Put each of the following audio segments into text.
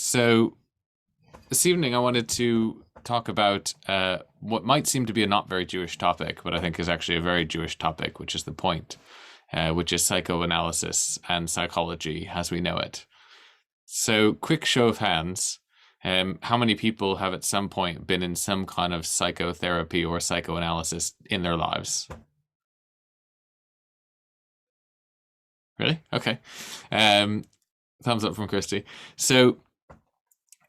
So this evening I wanted to talk about what might seem to be a not very Jewish topic, but I think is actually a very Jewish topic, which is the point, which is psychoanalysis and psychology as we know it. So, quick show of hands, how many people have at some point been in some kind of psychotherapy or psychoanalysis in their lives? Really? Okay. Um, Thumbs up from Christy. So,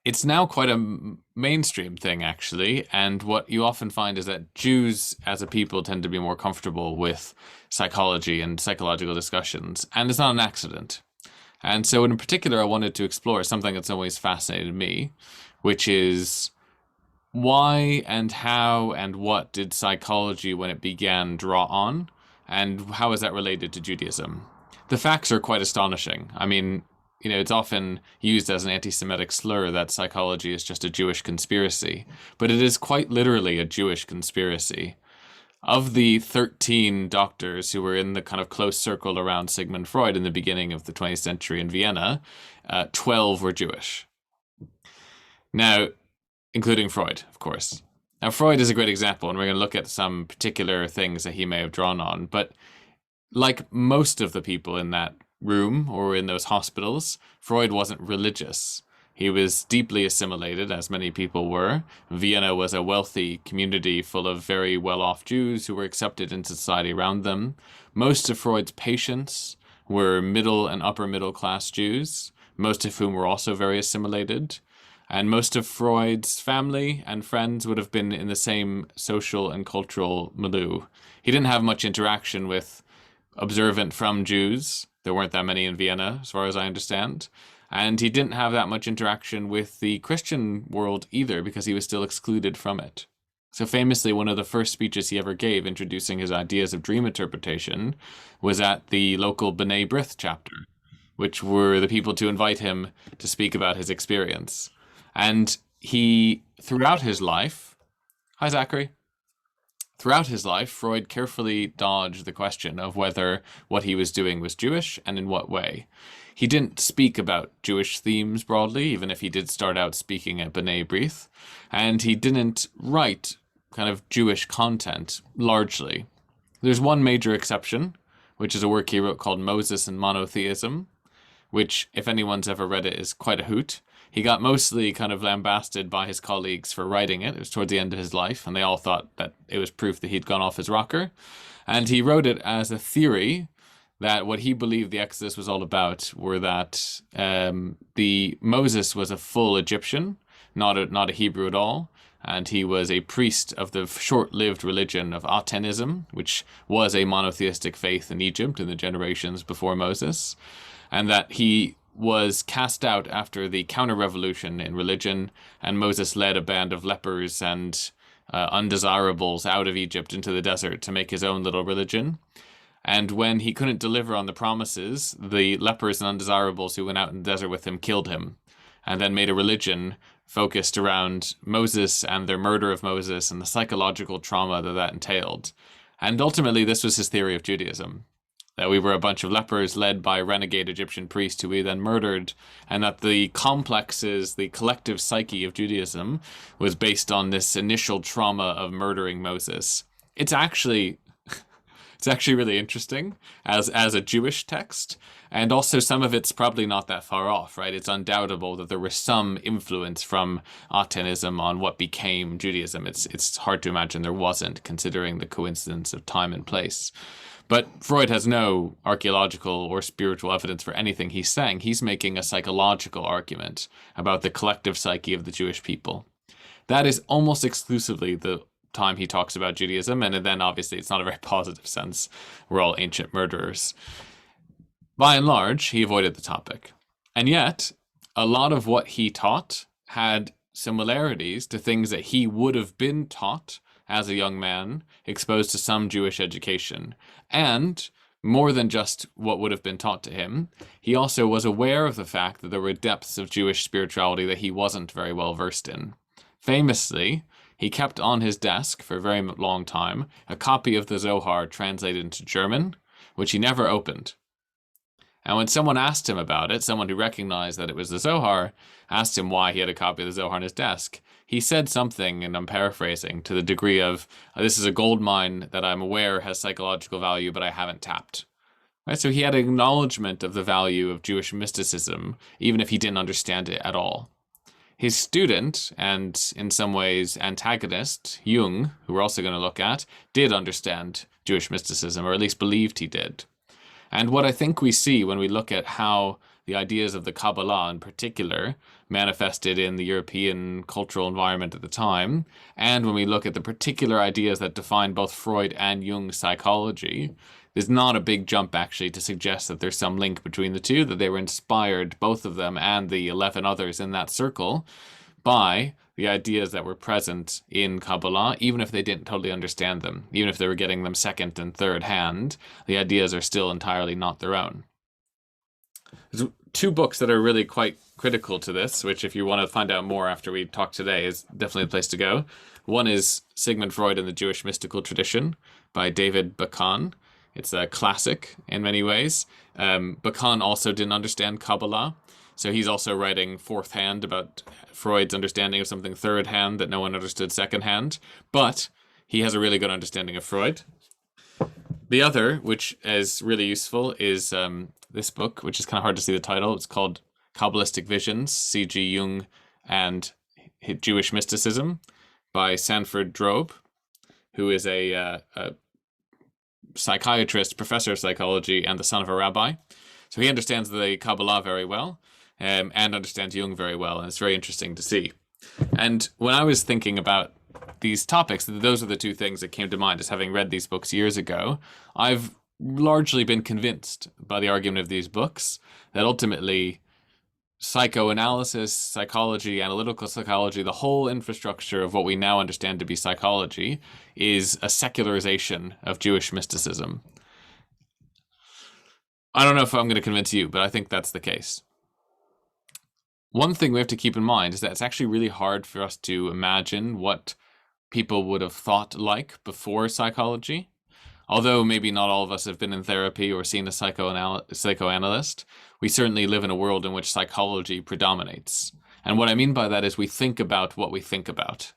it's now quite a mainstream thing, actually. And what you often find is that Jews, as a people, tend to be more comfortable with psychology and psychological discussions. And it's not an accident. And so, in particular, I wanted to explore something that's always fascinated me, which is why and how and what did psychology, when it began, draw on? And how is that related to Judaism? The facts are quite astonishing. I mean, it's often used as an anti-Semitic slur that psychology is just a Jewish conspiracy, but it is quite literally a Jewish conspiracy. Of the 13 doctors who were in the kind of close circle around Sigmund Freud in the beginning of the 20th century in Vienna, 12 were Jewish. Now, including Freud, of course. Now, Freud is a great example, and we're going to look at some particular things that he may have drawn on, but like most of the people in that room or in those hospitals, Freud wasn't religious. He was deeply assimilated, as many people were. Vienna was a wealthy community full of very well-off Jews who were accepted into society around them. Most of Freud's patients were middle and upper middle class Jews, most of whom were also very assimilated. And most of Freud's family and friends would have been in the same social and cultural milieu. He didn't have much interaction with observant from Jews. There weren't that many in Vienna, as far as I understand. And he didn't have that much interaction with the Christian world either, because he was still excluded from it. So famously, one of the first speeches he ever gave introducing his ideas of dream interpretation was at the local B'nai B'rith chapter, which were the people to invite him to speak about his experience. And he, throughout his life, hi Zachary, throughout his life, Freud carefully dodged the question of whether what he was doing was Jewish and in what way. He didn't speak about Jewish themes broadly, even if he did start out speaking at B'nai B'rith, and he didn't write kind of Jewish content largely. There's one major exception, which is a work he wrote called Moses and Monotheism, which, if anyone's ever read it, is quite a hoot. He got mostly kind of lambasted by his colleagues for writing it. It was towards the end of his life, and they all thought that it was proof that he'd gone off his rocker. And he wrote it as a theory that what he believed the Exodus was all about were that the Moses was a full Egyptian, not a Hebrew at all, and he was a priest of the short-lived religion of Atenism, which was a monotheistic faith in Egypt in the generations before Moses, and that he was cast out after the counter-revolution in religion, and Moses led a band of lepers and undesirables out of Egypt into the desert to make his own little religion. And when he couldn't deliver on the promises, the lepers and undesirables who went out in the desert with him killed him, and then made a religion focused around Moses and their murder of Moses and the psychological trauma that entailed. And ultimately, this was his theory of Judaism. That we were a bunch of lepers led by a renegade Egyptian priest who we then murdered, and that the complexes, the collective psyche of Judaism was based on this initial trauma of murdering Moses. It's actually really interesting as a Jewish text, and also some of it's probably not that far off, right? It's undoubtable that there was some influence from Atenism on what became Judaism. It's hard to imagine there wasn't, considering the coincidence of time and place. But Freud has no archaeological or spiritual evidence for anything he's saying. He's making a psychological argument about the collective psyche of the Jewish people. That is almost exclusively the time he talks about Judaism, and then obviously it's not a very positive sense. We're all ancient murderers. By and large, he avoided the topic. And yet, a lot of what he taught had similarities to things that he would have been taught as a young man, exposed to some Jewish education. And more than just what would have been taught to him, he also was aware of the fact that there were depths of Jewish spirituality that he wasn't very well versed in. Famously, he kept on his desk for a very long time a copy of the Zohar translated into German, which he never opened. And when someone asked him about it, someone who recognized that it was the Zohar, asked him why he had a copy of the Zohar on his desk, he said something, and I'm paraphrasing, to the degree of, this is a gold mine that I'm aware has psychological value, but I haven't tapped. Right? So he had acknowledgement of the value of Jewish mysticism, even if he didn't understand it at all. His student, and in some ways antagonist, Jung, who we're also going to look at, did understand Jewish mysticism, or at least believed he did. And what I think we see when we look at how the ideas of the Kabbalah in particular manifested in the European cultural environment at the time, and when we look at the particular ideas that define both Freud and Jung's psychology, there's not a big jump actually to suggest that there's some link between the two, that they were inspired, both of them and the 11 others in that circle, by the ideas that were present in Kabbalah, even if they didn't totally understand them, even if they were getting them second and third hand, the ideas are still entirely not their own. There's two books that are really quite critical to this, which if you want to find out more after we talk today, is definitely the place to go. One is Sigmund Freud and the Jewish Mystical Tradition by David Bakan. It's a classic in many ways. Bakan also didn't understand Kabbalah, so he's also writing fourth hand about Freud's understanding of something third hand that no one understood second hand, but he has a really good understanding of Freud. The other, which is really useful, is this book, which is kind of hard to see the title. It's called Kabbalistic Visions, C.G. Jung and Jewish Mysticism by Sanford Drobe, who is a psychiatrist, professor of psychology, and the son of a rabbi. So he understands the Kabbalah very well, and understands Jung very well, and it's very interesting to see. And when I was thinking about these topics, those are the two things that came to mind as having read these books years ago. I've largely been convinced by the argument of these books that ultimately psychoanalysis, psychology, analytical psychology, the whole infrastructure of what we now understand to be psychology is a secularization of Jewish mysticism. I don't know if I'm going to convince you, but I think that's the case. One thing we have to keep in mind is that it's actually really hard for us to imagine what people would have thought like before psychology. Although maybe not all of us have been in therapy or seen a psychoanalyst, we certainly live in a world in which psychology predominates. And what I mean by that is we think about what we think about.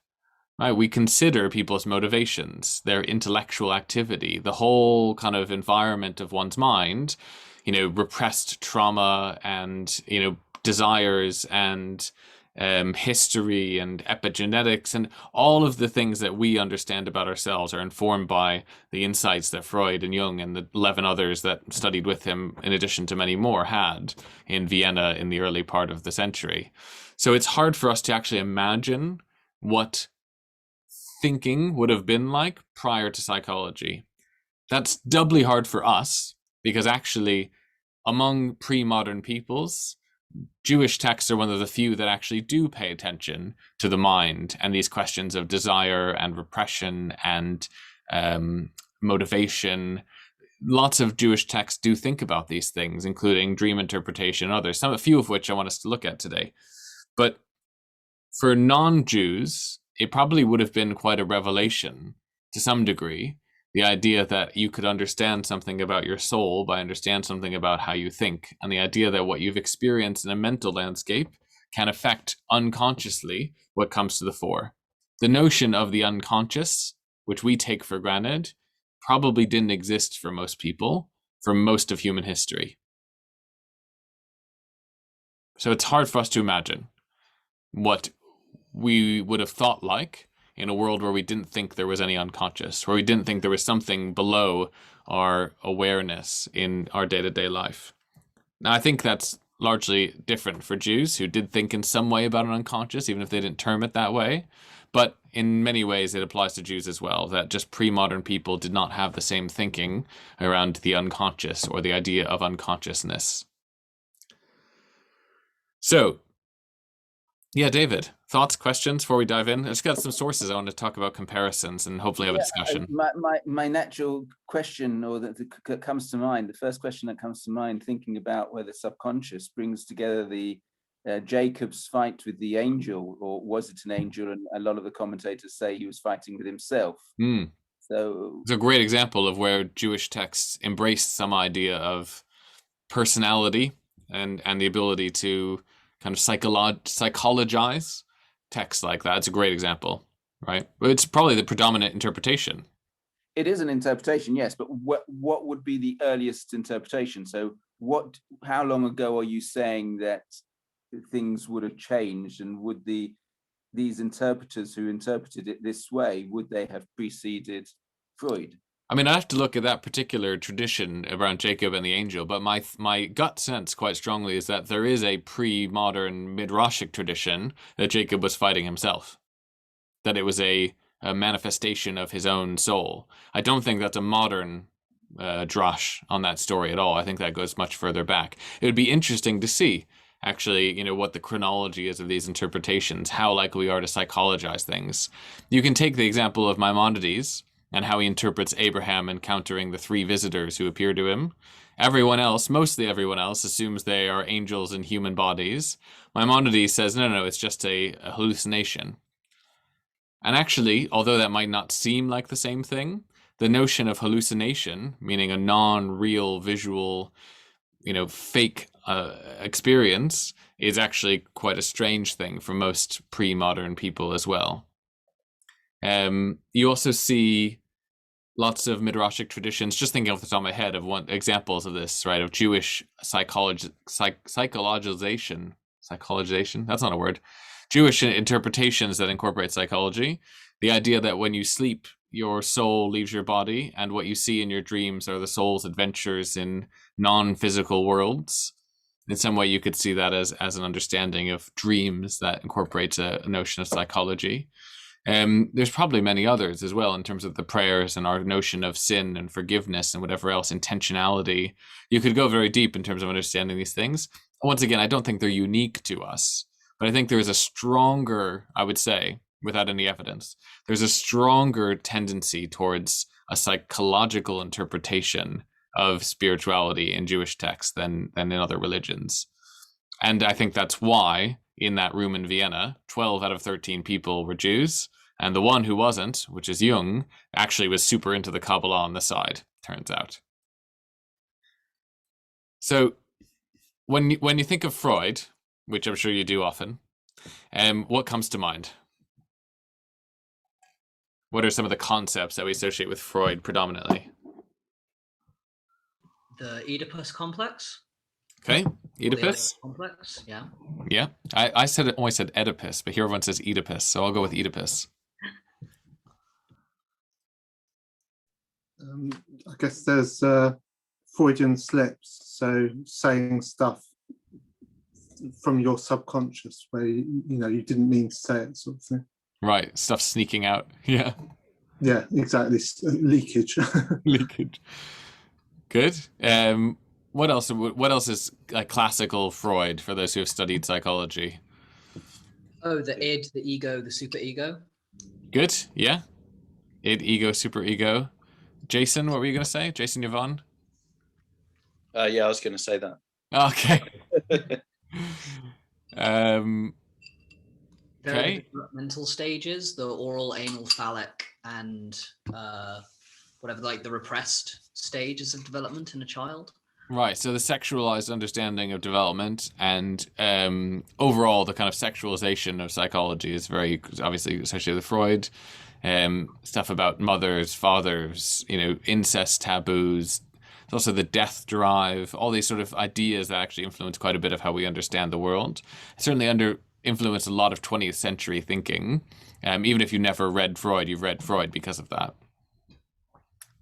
Right? We consider people's motivations, their intellectual activity, the whole kind of environment of one's mind, repressed trauma and, desires and history and epigenetics, and all of the things that we understand about ourselves are informed by the insights that Freud and Jung and the 11 others that studied with him, in addition to many more, had in Vienna in the early part of the century. So it's hard for us to actually imagine what thinking would have been like prior to psychology. That's doubly hard for us because actually among pre-modern peoples, Jewish texts are one of the few that actually do pay attention to the mind and these questions of desire and repression and motivation. Lots of Jewish texts do think about these things, including dream interpretation and others, a few of which I want us to look at today. But for non-Jews, it probably would have been quite a revelation to some degree, the idea that you could understand something about your soul by understand something about how you think, and the idea that what you've experienced in a mental landscape can affect unconsciously what comes to the fore. The notion of the unconscious, which we take for granted, probably didn't exist for most people for most of human history. So it's hard for us to imagine what we would have thought like in a world where we didn't think there was any unconscious, where we didn't think there was something below our awareness in our day-to-day life. Now, I think that's largely different for Jews who did think in some way about an unconscious, even if they didn't term it that way. But in many ways, it applies to Jews as well, that just pre-modern people did not have the same thinking around the unconscious or the idea of unconsciousness. So, yeah, David, thoughts, questions before we dive in? I just got some sources I want to talk about comparisons and hopefully have a discussion. My natural question, or that comes to mind, the first question that comes to mind, thinking about whether subconscious brings together the Jacob's fight with the angel, or was it an angel? And a lot of the commentators say he was fighting with himself. So it's a great example of where Jewish texts embraced some idea of personality and the ability to kind of psychologize texts like that. It's a great example, right? It's probably the predominant interpretation. It is an interpretation, yes, but what would be the earliest interpretation? So how long ago are you saying that things would have changed, and would these interpreters who interpreted it this way, would they have preceded Freud? I mean, I have to look at that particular tradition around Jacob and the angel, but my gut sense quite strongly is that there is a pre-modern Midrashic tradition that Jacob was fighting himself, that it was a manifestation of his own soul. I don't think that's a modern drash on that story at all. I think that goes much further back. It would be interesting to see, actually, what the chronology is of these interpretations, how likely we are to psychologize things. You can take the example of Maimonides and how he interprets Abraham encountering the 3 visitors who appear to him. Everyone else, mostly everyone else, assumes they are angels in human bodies. Maimonides says, no, it's just a hallucination. And actually, although that might not seem like the same thing, the notion of hallucination, meaning a non-real visual, fake experience, is actually quite a strange thing for most pre-modern people as well. You also see lots of Midrashic traditions, just thinking off the top of my head of examples of this, right, of Jewish psychologization, that's not a word, Jewish interpretations that incorporate psychology. The idea that when you sleep, your soul leaves your body, and what you see in your dreams are the soul's adventures in non-physical worlds. In some way, you could see that as an understanding of dreams that incorporates a notion of psychology. There's probably many others as well in terms of the prayers and our notion of sin and forgiveness and whatever else, intentionality. You could go very deep in terms of understanding these things. Once again, I don't think they're unique to us, but I think there is a stronger, I would say, without any evidence, there's a stronger tendency towards a psychological interpretation of spirituality in Jewish texts than in other religions. And I think that's why in that room in Vienna, 12 out of 13 people were Jews, and the one who wasn't, which is Jung, actually was super into the Kabbalah on the side, turns out. So when you think of Freud, which I'm sure you do often, what comes to mind? What are some of the concepts that we associate with Freud predominantly? The Oedipus complex. Okay, Oedipus. Complex, yeah. Yeah, I always said Oedipus, but here everyone says Oedipus, so I'll go with Oedipus. I guess there's Freudian slips, so saying stuff from your subconscious where you didn't mean to say it, sort of thing. Right, stuff sneaking out. Yeah. Yeah, exactly. Leakage. Leakage. Good. What else is classical Freud for those who have studied psychology? Oh, the id, the ego, the superego. Good. Yeah. Id, ego, superego. Jason, what were you going to say? Jason Yvonne? Yeah, I was going to say that. Okay. Okay. Developmental stages, the oral, anal, phallic, and whatever, like the repressed stages of development in a child. Right, so the sexualized understanding of development and overall the kind of sexualization of psychology is very obviously associated with Freud. Stuff about mothers, fathers, incest taboos. There's also the death drive, all these sort of ideas that actually influence quite a bit of how we understand the world. Certainly influenced a lot of 20th century thinking. Even if you never read Freud, you've read Freud because of that.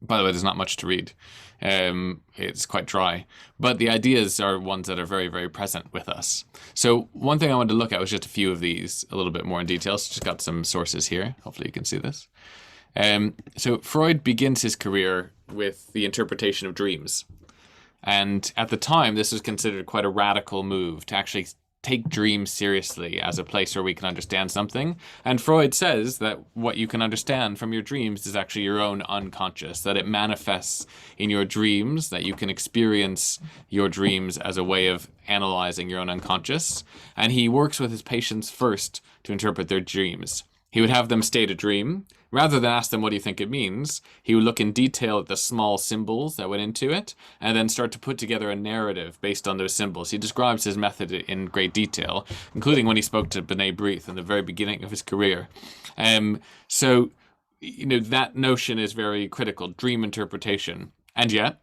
By the way, there's not much to read. It's quite dry. But the ideas are ones that are very, very present with us. So one thing I wanted to look at was just a few of these a little bit more in detail. So just got some sources here. Hopefully you can see this. So Freud begins his career with the interpretation of dreams. And at the time, this was considered quite a radical move to actually take dreams seriously as a place where we can understand something. And Freud says that what you can understand from your dreams is actually your own unconscious, that it manifests in your dreams, that you can experience your dreams as a way of analyzing your own unconscious. And he works with his patients first to interpret their dreams. He would have them state a dream, rather than ask them, what do you think it means? He would look in detail at the small symbols that went into it and then start to put together a narrative based on those symbols. He describes his method in great detail, including when he spoke to B'nai B'rith in the very beginning of his career. So, that notion is very critical, dream interpretation. And yet,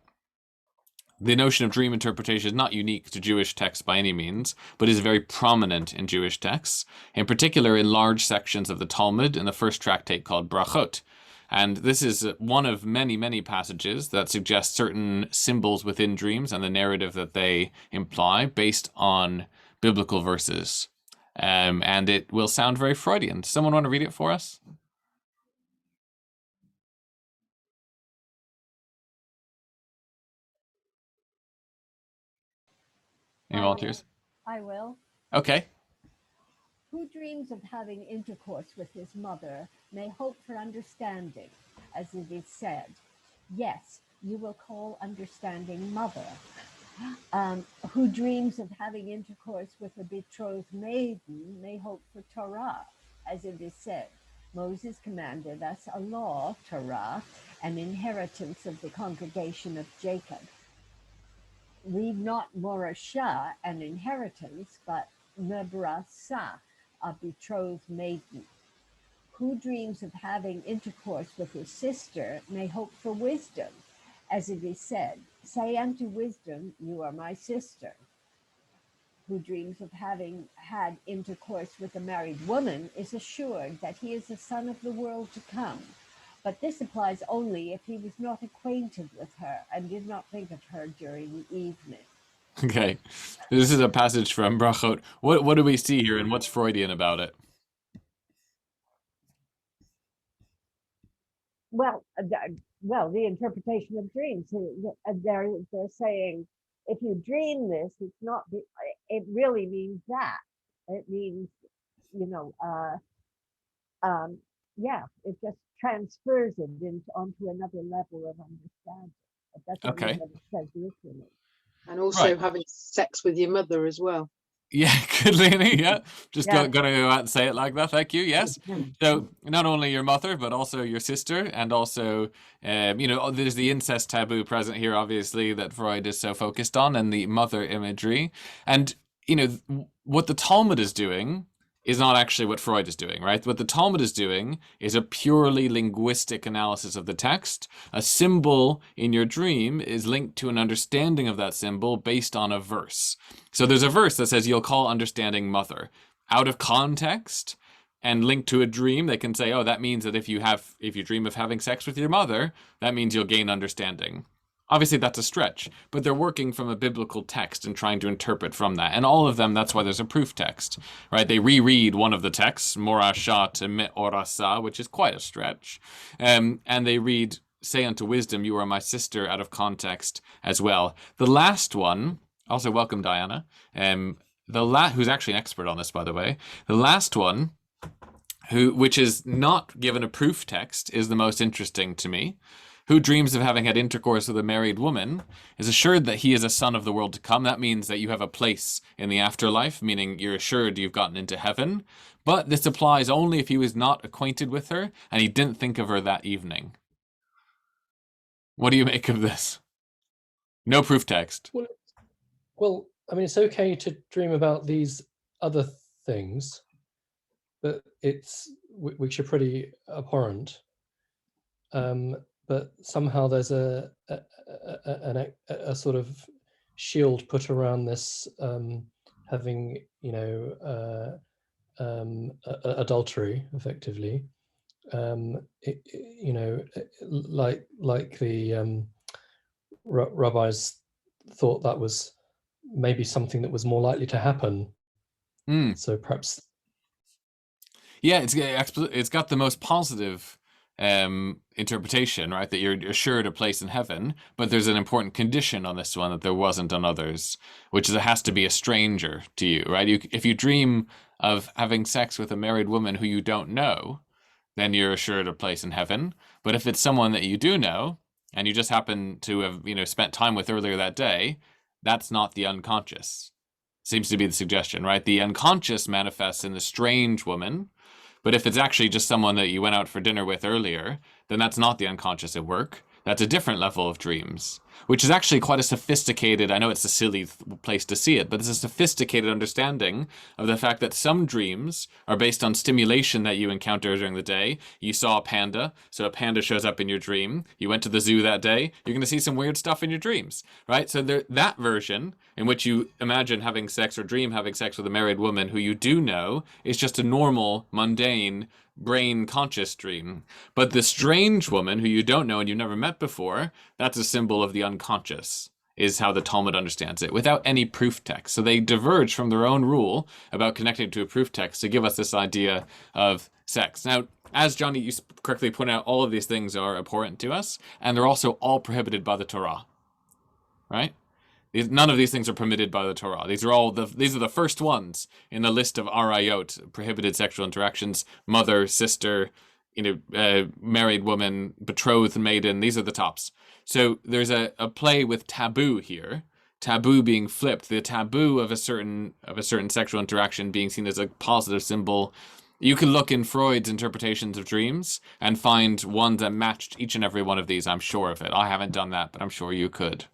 the notion of dream interpretation is not unique to Jewish texts by any means, but is very prominent in Jewish texts, in particular in large sections of the Talmud in the first tractate called Brachot. And this is one of many, many passages that suggest certain symbols within dreams and the narrative that they imply based on biblical verses. And it will sound very Freudian. Does someone want to read it for us? Any volunteers? I will. Okay. Who dreams of having intercourse with his mother may hope for understanding, as it is said. Yes, you will call understanding mother. Who dreams of having intercourse with a betrothed maiden may hope for Torah, as it is said. Moses commanded us a law, Torah, an inheritance of the congregation of Jacob. Read not Morashah, an inheritance, but Nebrasah, a betrothed maiden. Who dreams of having intercourse with his sister may hope for wisdom, as it is said, say unto wisdom, you are my sister. Who dreams of having had intercourse with a married woman is assured that he is a son of the world to come. But this applies only if he was not acquainted with her and did not think of her during the evening. Okay. This is a passage from Brachot. What do we see here and what's Freudian about it? Well, the interpretation of dreams. They're saying, if you dream this, it's not. It really means that. It means, it just transfers it onto another level of understanding. But that's Okay. what it says literally. And also Right. having sex with your mother as well. Yeah, good, Leonie. Yeah, just Yeah. gonna go out and say it like that. Thank you. Yes. So not only your mother, but also your sister, and also, there's the incest taboo present here, obviously, that Freud is so focused on, and the mother imagery. And what the Talmud is doing is not actually what Freud is doing, right? What the Talmud is doing is a purely linguistic analysis of the text. A symbol in your dream is linked to an understanding of that symbol based on a verse. So there's a verse that says, you'll call understanding mother. Out of context and linked to a dream, they can say, oh, that means that if you dream of having sex with your mother, that means you'll gain understanding. Obviously, that's a stretch, but they're working from a biblical text and trying to interpret from that. And all of them, that's why there's a proof text, right? They reread one of the texts, Morashah to Me'orasa, which is quite a stretch. And they read, say unto wisdom, you are my sister, out of context as well. The last one, also welcome, Diana, who's actually an expert on this, by the way. The last one, which is not given a proof text, is the most interesting to me. Who dreams of having had intercourse with a married woman is assured that he is a son of the world to come. That means that you have a place in the afterlife, meaning you're assured you've gotten into heaven. But this applies only if he was not acquainted with her and he didn't think of her that evening. What do you make of this? No proof text. Well, I mean, it's okay to dream about these other things, but which are pretty abhorrent. But somehow there's a sort of shield put around this having, adultery, effectively. Like the rabbis thought that was maybe something that was more likely to happen. So perhaps. Yeah, it's got the most positive interpretation, right? That you're assured a place in heaven, but there's an important condition on this one that there wasn't on others, which is it has to be a stranger to you, right? If you dream of having sex with a married woman who you don't know, then you're assured a place in heaven. But if it's someone that you do know, and you just happen to have, spent time with earlier that day, that's not the unconscious. Seems to be the suggestion, right? The unconscious manifests in the strange woman, But if it's actually just someone that you went out for dinner with earlier, then that's not the unconscious at work. That's a different level of dreams, which is actually quite a sophisticated, I know it's a silly place to see it, but it's a sophisticated understanding of the fact that some dreams are based on stimulation that you encounter during the day. You saw a panda, so a panda shows up in your dream. You went to the zoo that day, you're going to see some weird stuff in your dreams, right? So that version in which you imagine having sex or dream having sex with a married woman who you do know is just a normal, mundane, brain conscious dream. But the strange woman who you don't know and you've never met before, that's a symbol of the unconscious, is how the Talmud understands it, without any proof text. So they diverge from their own rule about connecting to a proof text to give us this idea of sex. Now, as Johnny, you correctly point out, all of these things are important to us, and they're also all prohibited by the Torah, right? None of these things are permitted by the Torah. These are the first ones in the list of arayot, prohibited sexual interactions: mother, sister, married woman, betrothed maiden. These are the tops. So there's a play with taboo here. Taboo being flipped, the taboo of a certain sexual interaction being seen as a positive symbol. You can look in Freud's interpretations of dreams and find one that matched each and every one of these. I'm sure of it. I haven't done that, but I'm sure you could.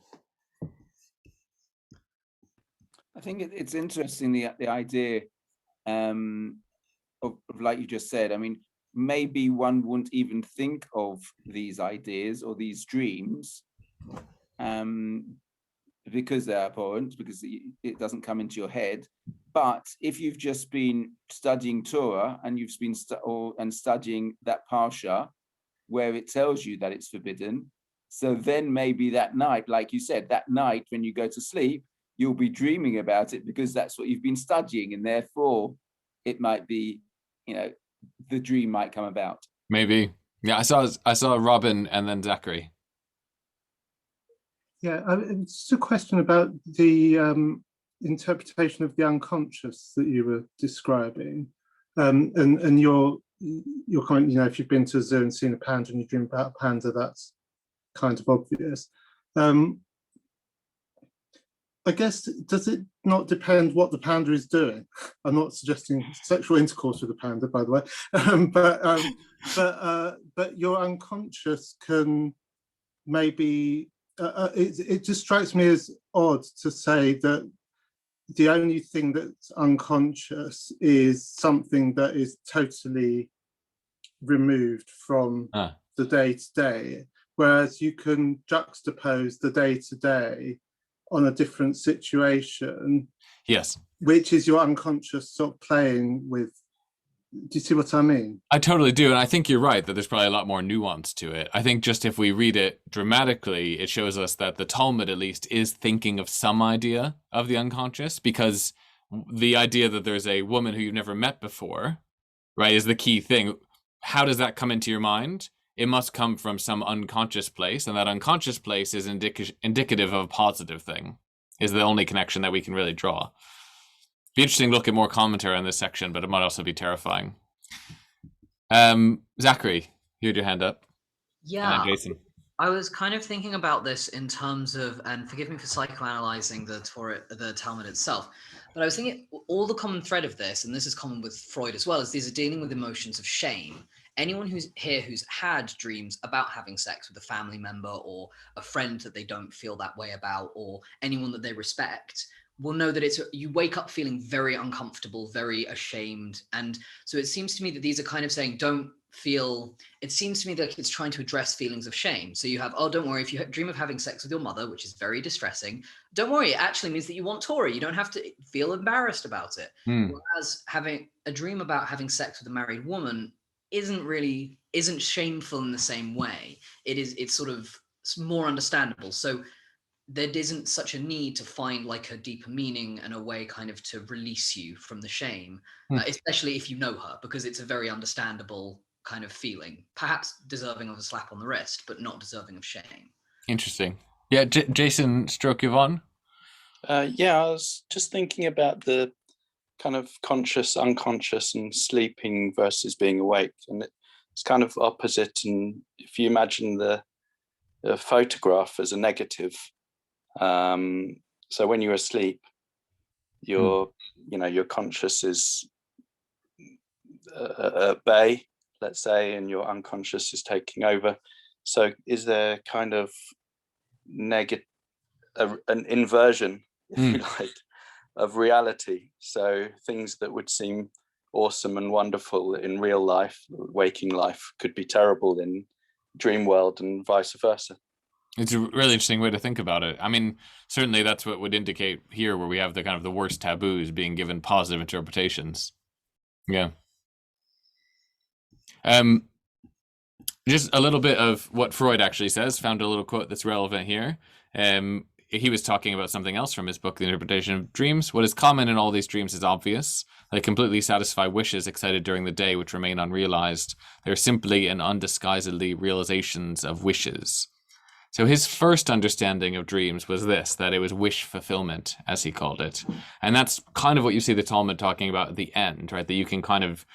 I think it's interesting, the idea of like you just said. I mean, maybe one wouldn't even think of these ideas or these dreams because they're abhorrent, because it doesn't come into your head. But if you've just been studying Torah and you've been studying that parsha where it tells you that it's forbidden, so then maybe that night, like you said, that night when you go to sleep, you'll be dreaming about it because that's what you've been studying, and therefore it might be, the dream might come about. Maybe. Yeah, I saw Robin and then Zachary. Yeah, it's a question about the interpretation of the unconscious that you were describing, and your comment. If you've been to a zoo and seen a panda and you dream about a panda, that's kind of obvious. I guess, does it not depend what the panda is doing? I'm not suggesting sexual intercourse with a panda, by the way, but your unconscious can maybe. It just strikes me as odd to say that the only thing that's unconscious is something that is totally removed from the day-to-day, whereas you can juxtapose the day-to-day on a different situation. Yes. Which is your unconscious sort of playing with. Do you see what I mean? I totally do. And I think you're right that there's probably a lot more nuance to it. I think just if we read it dramatically, it shows us that the Talmud at least is thinking of some idea of the unconscious, because the idea that there's a woman who you've never met before, right, is the key thing. How does that come into your mind? It must come from some unconscious place, and that unconscious place is indicative of a positive thing, is the only connection that we can really draw. Be interesting to look at more commentary on this section, but it might also be terrifying. Zachary, you had your hand up. Yeah, and Jason. I was kind of thinking about this in terms of, and forgive me for psychoanalyzing the Talmud itself, but I was thinking all the common thread of this, and this is common with Freud as well, is these are dealing with emotions of shame. Anyone who's had dreams about having sex with a family member or a friend that they don't feel that way about, or anyone that they respect, will know that you wake up feeling very uncomfortable, very ashamed. And so it seems to me that these are kind of saying, it seems to me that it's trying to address feelings of shame. So you have, don't worry, if you dream of having sex with your mother, which is very distressing, don't worry, it actually means that you want Torah. You don't have to feel embarrassed about it. Whereas having a dream about having sex with a married woman isn't shameful in the same way. It's more understandable. So there isn't such a need to find like a deeper meaning and a way kind of to release you from the shame, especially if you know her, because it's a very understandable kind of feeling, perhaps deserving of a slap on the wrist, but not deserving of shame. Interesting. Yeah, Jason stroke Yvonne? Yeah, I was just thinking about the kind of conscious, unconscious and sleeping versus being awake. And it's kind of opposite. And if you imagine the photograph as a negative, so when you're asleep, your conscious is at bay, let's say, and your unconscious is taking over. So is there kind of an inversion, if you like, of reality? So things that would seem awesome and wonderful in real life, waking life, could be terrible in dream world, and vice versa. It's a really interesting way to think about it. I mean, certainly that's what would indicate here, where we have the kind of the worst taboos being given positive interpretations. Yeah. Just a little bit of what Freud actually says. Found a little quote that's relevant here. He was talking about something else from his book, The Interpretation of Dreams. What is common in all these dreams is obvious. They completely satisfy wishes excited during the day, which remain unrealized. They're simply and undisguisedly realizations of wishes. So his first understanding of dreams was this, that it was wish fulfillment, as he called it. And that's kind of what you see the Talmud talking about at the end, right? That you can kind of,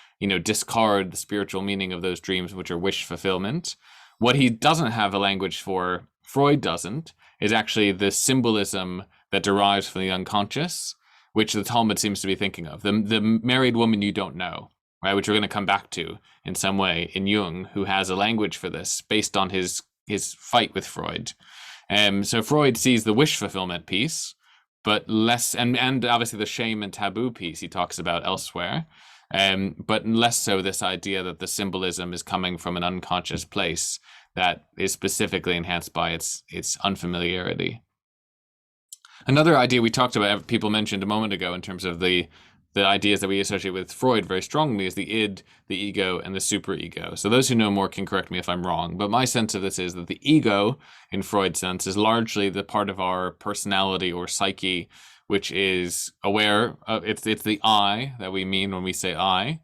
discard the spiritual meaning of those dreams, which are wish fulfillment. What he doesn't have a language for, Freud doesn't, is actually the symbolism that derives from the unconscious, which the Talmud seems to be thinking of. The married woman you don't know, right? Which we're going to come back to in some way in Jung, who has a language for this based on his fight with Freud. So Freud sees the wish fulfillment piece, but less, and obviously the shame and taboo piece he talks about elsewhere, but less so this idea that the symbolism is coming from an unconscious place that is specifically enhanced by its unfamiliarity. Another idea we talked about, people mentioned a moment ago in terms of the ideas that we associate with Freud very strongly, is the id, the ego, and the superego. So those who know more can correct me if I'm wrong, but my sense of this is that the ego, in Freud's sense, is largely the part of our personality or psyche which is aware of, it's the I that we mean when we say I.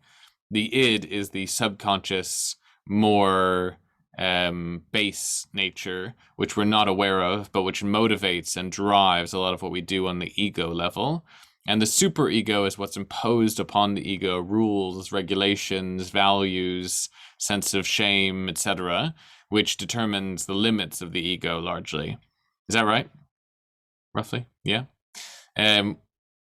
The id is the subconscious, more base nature, which we're not aware of, but which motivates and drives a lot of what we do on the ego level. And the superego is what's imposed upon the ego: rules, regulations, values, sense of shame, etc., which determines the limits of the ego largely. Is that right? Roughly? Yeah.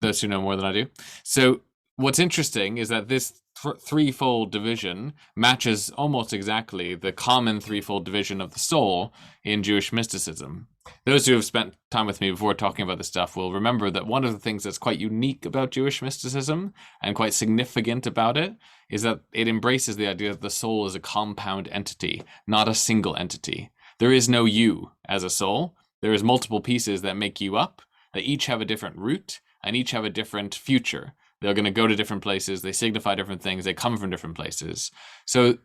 Those who know more than I do. So what's interesting is that this threefold division matches almost exactly the common threefold division of the soul in Jewish mysticism. Those who have spent time with me before talking about this stuff will remember that one of the things that's quite unique about Jewish mysticism and quite significant about it is that it embraces the idea that the soul is a compound entity, not a single entity. There is no you as a soul. There is multiple pieces that make you up. They each have a different root and each have a different future. They're going to go to different places. They signify different things. They come from different places. So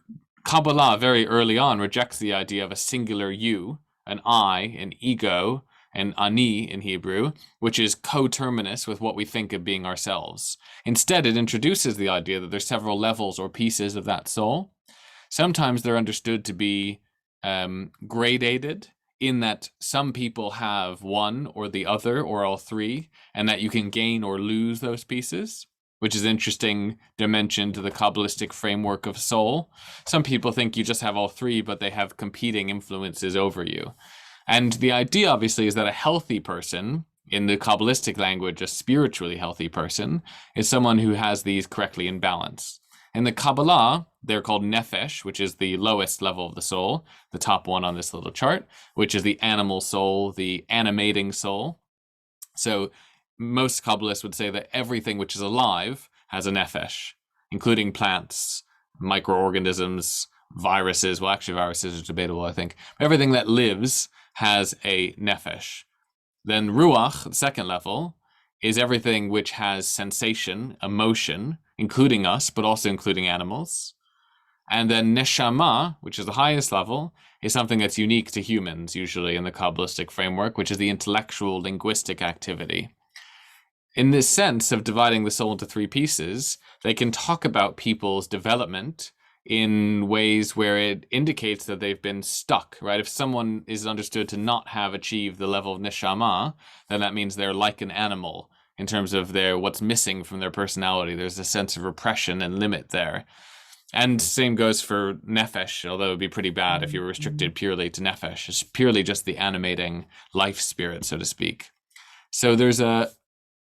Kabbalah very early on rejects the idea of a singular you, an I, an ego, an ani in Hebrew, which is coterminous with what we think of being ourselves. Instead, it introduces the idea that there's several levels or pieces of that soul. Sometimes they're understood to be gradated, in that some people have one or the other or all three, and that you can gain or lose those pieces, which is an interesting dimension to the Kabbalistic framework of soul. Some people think you just have all three, but they have competing influences over you. And the idea, obviously, is that a healthy person, in the Kabbalistic language, a spiritually healthy person, is someone who has these correctly in balance. In the Kabbalah, they're called nefesh, which is the lowest level of the soul, the top one on this little chart, which is the animal soul, the animating soul. So most Kabbalists would say that everything which is alive has a nefesh, including plants, microorganisms, viruses. Well, actually, viruses are debatable, I think. Everything that lives has a nefesh. Then ruach, the second level, is everything which has sensation, emotion, including us, but also including animals. And then neshama, which is the highest level, is something that's unique to humans, usually in the Kabbalistic framework, which is the intellectual, linguistic activity. In this sense of dividing the soul into three pieces, they can talk about people's development in ways where it indicates that they've been stuck, right? If someone is understood to not have achieved the level of neshama, then that means they're like an animal in terms of what's missing from their personality. There's a sense of repression and limit there. And same goes for nefesh, although it would be pretty bad if you were restricted purely to nefesh. It's purely just the animating life spirit, so to speak. So there's an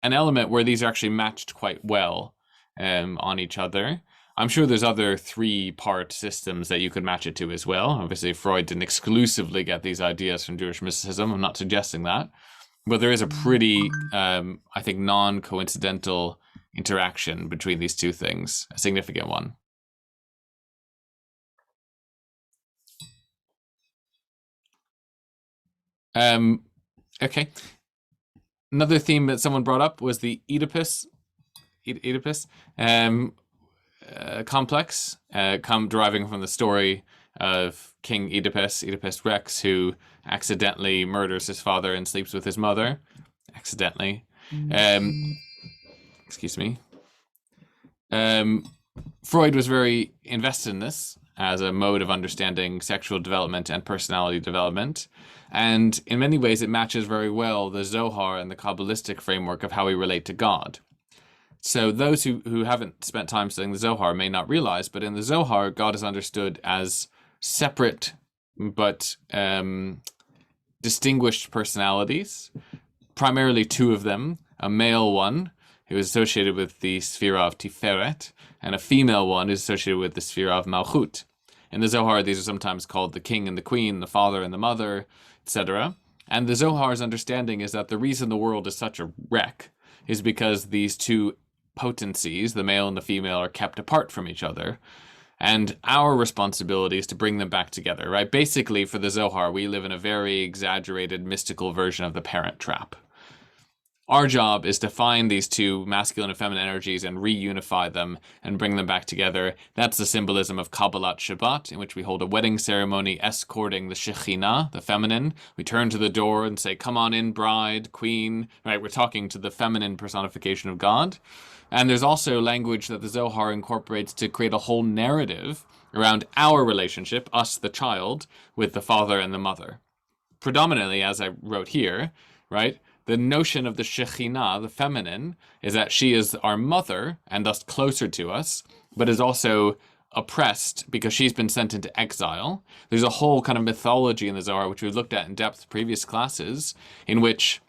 element where these are actually matched quite well on each other. I'm sure there's other 3-part systems that you could match it to as well. Obviously, Freud didn't exclusively get these ideas from Jewish mysticism. I'm not suggesting that. But there is a pretty, I think, non-coincidental interaction between these two things, a significant one. Okay. Another theme that someone brought up was the Oedipus complex, deriving from the story of King Oedipus Rex, who accidentally murders his father and sleeps with his mother. Accidentally. Excuse me. Freud was very invested in this as a mode of understanding sexual development and personality development. And in many ways, it matches very well the Zohar and the Kabbalistic framework of how we relate to God. So those who haven't spent time studying the Zohar may not realize, but in the Zohar, God is understood as separate but distinguished personalities, primarily 2 of them, a male one who is associated with the sphere of Tiferet, and a female one who is associated with the sphere of Malchut. In the Zohar, these are sometimes called the king and the queen, the father and the mother, etc. And the Zohar's understanding is that the reason the world is such a wreck is because these 2 potencies, the male and the female, are kept apart from each other. And our responsibility is to bring them back together, right? Basically, for the Zohar, we live in a very exaggerated, mystical version of the Parent Trap. Our job is to find these 2 masculine and feminine energies and reunify them and bring them back together. That's the symbolism of Kabbalah Shabbat, in which we hold a wedding ceremony escorting the Shekhinah, the feminine. We turn to the door and say, "Come on in, bride, queen." Right? We're talking to the feminine personification of God. And there's also language that the Zohar incorporates to create a whole narrative around our relationship, us, the child, with the father and the mother. Predominantly, as I wrote here, right? The notion of the Shekhinah, the feminine, is that she is our mother and thus closer to us, but is also oppressed because she's been sent into exile. There's a whole kind of mythology in the Zohar, which we've looked at in depth in previous classes, in which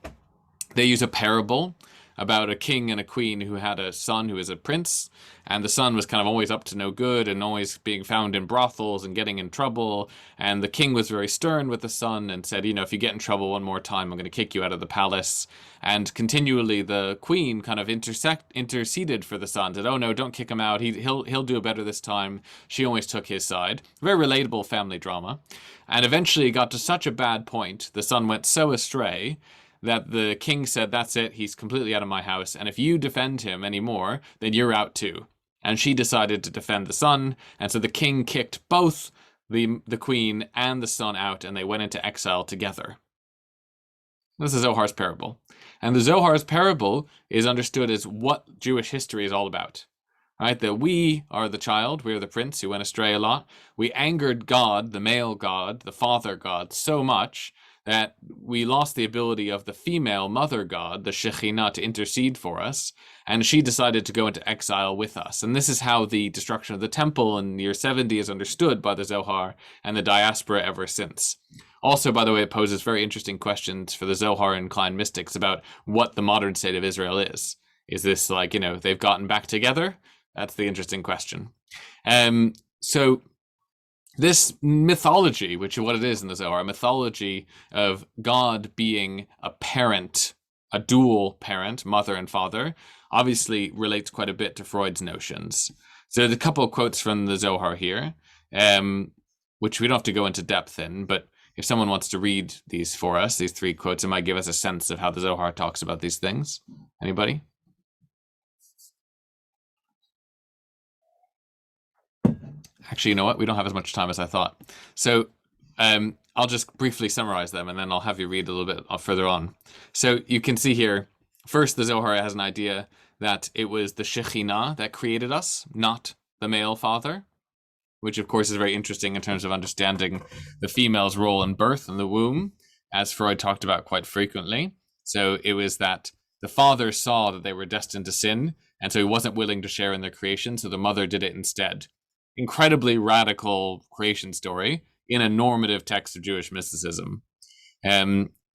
they use a parable about a king and a queen who had a son who was a prince, and the son was kind of always up to no good and always being found in brothels and getting in trouble. And the king was very stern with the son and said, if you get in trouble one more time, I'm going to kick you out of the palace. And continually the queen kind of interceded for the son, said, "Oh no, don't kick him out. He'll do better this time." She always took his side. Very relatable family drama. And eventually it got to such a bad point, the son went so astray that the king said, "That's it, he's completely out of my house, and if you defend him anymore, then you're out too." And she decided to defend the son, and so the king kicked both the queen and the son out, and they went into exile together. This is Zohar's parable. And the Zohar's parable is understood as what Jewish history is all about. Right? That we are the child, we are the prince who went astray a lot. We angered God, the male God, the father God, so much that we lost the ability of the female mother god, the Shekhinah, to intercede for us, and she decided to go into exile with us. And this is how the destruction of the temple in year 70 is understood by the Zohar and the diaspora ever since. Also, by the way, it poses very interesting questions for the Zohar-inclined mystics about what the modern state of Israel is. Is this like, they've gotten back together? That's the interesting question. So this mythology, which is what it is in the Zohar, a mythology of God being a parent, a dual parent, mother and father, obviously relates quite a bit to Freud's notions. So there's a couple of quotes from the Zohar here, which we don't have to go into depth in, but if someone wants to read these for us, these 3 quotes, it might give us a sense of how the Zohar talks about these things. Anybody? Actually, you know what? We don't have as much time as I thought. So I'll just briefly summarize them, and then I'll have you read a little bit further on. So you can see here, first, the Zohar has an idea that it was the Shekhinah that created us, not the male father, which of course is very interesting in terms of understanding the female's role in birth and the womb, as Freud talked about quite frequently. So it was that the father saw that they were destined to sin, and so he wasn't willing to share in their creation, so the mother did it instead. Incredibly radical creation story in a normative text of Jewish mysticism.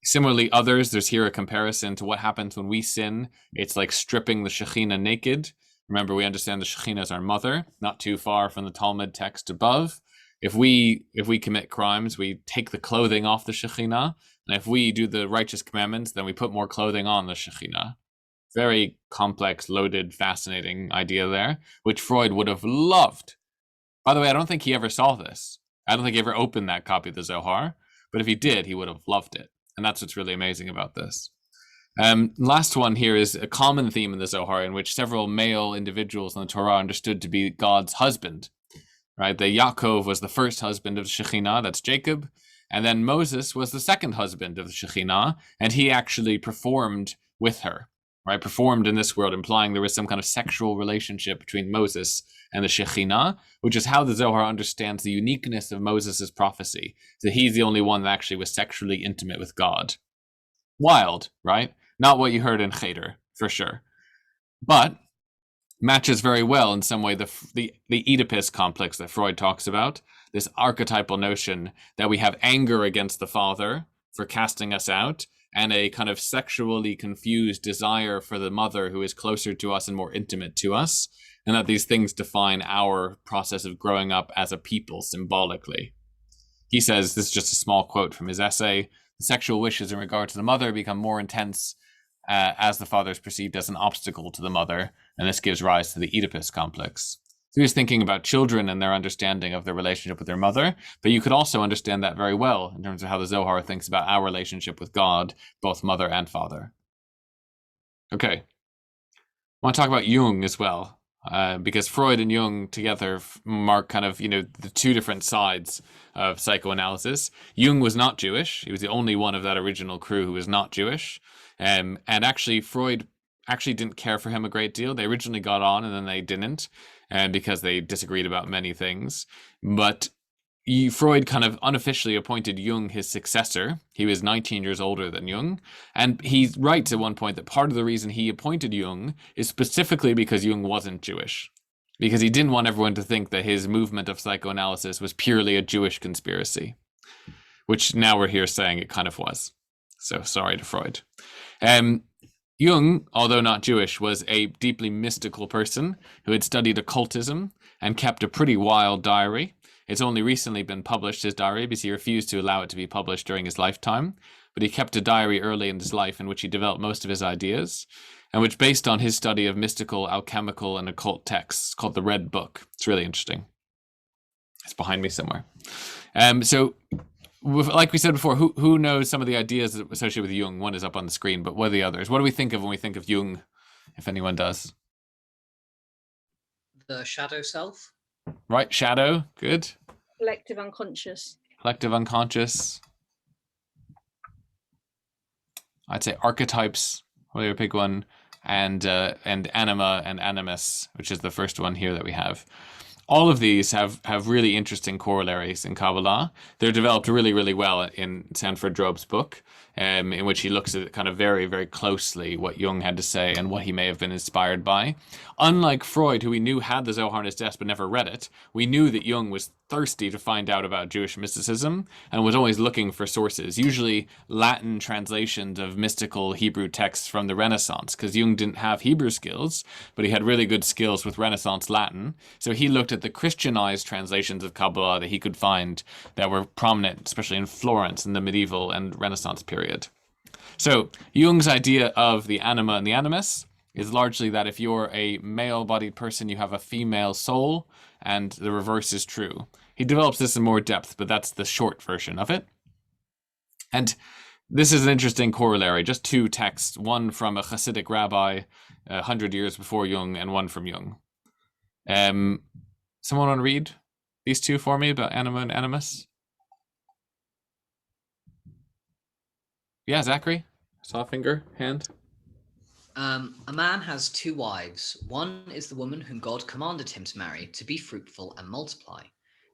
Similarly, others, there's here a comparison to what happens when we sin. It's like stripping the Shekhinah naked, Remember, we understand the Shekhinah as our mother, not too far from the Talmud text above. If we commit crimes, we take the clothing off the Shekhinah, and if we do the righteous commandments, then we put more clothing on the Shekhinah. Very complex, loaded, fascinating idea there, which Freud would have loved. By the way, I don't think he ever saw this. I don't think he ever opened that copy of the Zohar, but if he did, he would have loved it. And that's what's really amazing about this. Last one here is a common theme in the Zohar in which several male individuals in the Torah are understood to be God's husband. Right? The Yaakov was the first husband of the Shekhinah, that's Jacob. And then Moses was the second husband of the Shekhinah, and he actually performed with her. Right? Performed in this world, implying there was some kind of sexual relationship between Moses and the Shekhinah, which is how the Zohar understands the uniqueness of Moses' prophecy. So he's the only one that actually was sexually intimate with God. Wild, right? Not what you heard in Cheder, for sure. But matches very well in some way the Oedipus complex that Freud talks about, this archetypal notion that we have anger against the father for casting us out, and a kind of sexually confused desire for the mother who is closer to us and more intimate to us, and that these things define our process of growing up as a people symbolically. He says, this is just a small quote from his essay, the sexual wishes in regard to the mother become more intense as the father is perceived as an obstacle to the mother, and this gives rise to the Oedipus complex. So he's thinking about children and their understanding of their relationship with their mother, but you could also understand that very well in terms of how the Zohar thinks about our relationship with God, both mother and father. Okay, I want to talk about Jung as well, because Freud and Jung together mark kind of, the two different sides of psychoanalysis. Jung was not Jewish. He was the only one of that original crew who was not Jewish. And actually, Freud actually didn't care for him a great deal. They originally got on and then they didn't, because they disagreed about many things. But Freud kind of unofficially appointed Jung his successor. He was 19 years older than Jung. And he writes at one point that part of the reason he appointed Jung is specifically because Jung wasn't Jewish. Because he didn't want everyone to think that his movement of psychoanalysis was purely a Jewish conspiracy, which now we're here saying it kind of was. So sorry to Freud. Jung, although not Jewish, was a deeply mystical person who had studied occultism and kept a pretty wild diary. It's only recently been published, his diary, because he refused to allow it to be published during his lifetime. But he kept a diary early in his life in which he developed most of his ideas, and which based on his study of mystical, alchemical, and occult texts called the Red Book. It's really interesting. It's behind me somewhere. So like we said before, who knows some of the ideas associated with Jung? One is up on the screen, but what are the others? What do we think of when we think of Jung, if anyone does? The shadow self. Right, shadow, good. Collective unconscious. Collective unconscious. I'd say archetypes, really a big one, and anima and animus, which is the first one here that we have. All of these have really interesting corollaries in Kabbalah. They're developed really, really well in Sanford Drobe's book, in which he looks at kind of very, very closely what Jung had to say and what he may have been inspired by. Unlike Freud, who we knew had the Zohar on his desk but never read it, we knew that Jung was thirsty to find out about Jewish mysticism and was always looking for sources, usually Latin translations of mystical Hebrew texts from the Renaissance, because Jung didn't have Hebrew skills, but he had really good skills with Renaissance Latin. So he looked at the Christianized translations of Kabbalah that he could find that were prominent, especially in Florence in the medieval and Renaissance period. So Jung's idea of the anima and the animus is largely that if you're a male-bodied person, you have a female soul, and the reverse is true. He develops this in more depth, but that's the short version of it. And this is an interesting corollary, just two texts, one from a Hasidic rabbi 100 years before Jung and one from Jung. Someone want to read these two for me about anima and animus? Yeah, Zachary? Saw a finger, hand. A man has two wives. One is the woman whom God commanded him to marry, to be fruitful and multiply.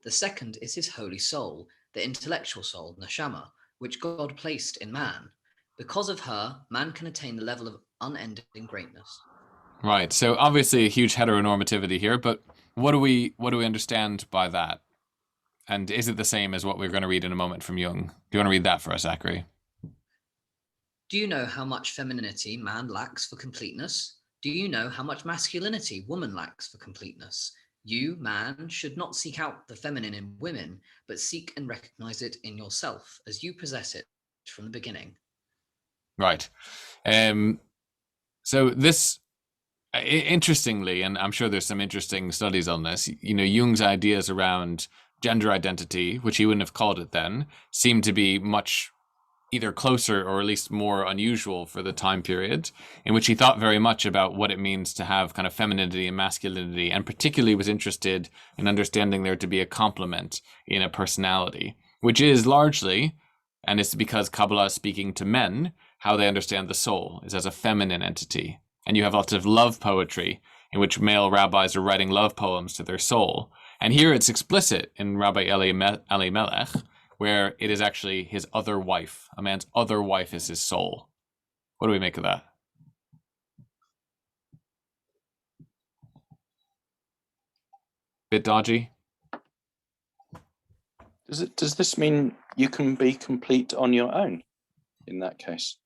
The second is his holy soul, the intellectual soul, neshama, which God placed in man. Because of her, man can attain the level of unending greatness. Right. So obviously a huge heteronormativity here, but what do we understand by that? And is it the same as what we're going to read in a moment from Jung? Do you want to read that for us, Zachary? Do you know how much femininity man lacks for completeness? Do you know how much masculinity woman lacks for completeness? You, man, should not seek out the feminine in women, but seek and recognize it in yourself as you possess it from the beginning. Right. So this, interestingly, and I'm sure there's some interesting studies on this, you know, Jung's ideas around gender identity, which he wouldn't have called it then, seem to be much either closer or at least more unusual for the time period, in which he thought very much about what it means to have kind of femininity and masculinity, and particularly was interested in understanding there to be a complement in a personality, which is largely, and it's because Kabbalah is speaking to men, how they understand the soul is as a feminine entity. And you have lots of love poetry in which male rabbis are writing love poems to their soul. And here it's explicit in Rabbi Elimelech, where it is actually his other wife. A man's other wife is his soul. What do we make of that? Bit dodgy? Does this mean you can be complete on your own in that case?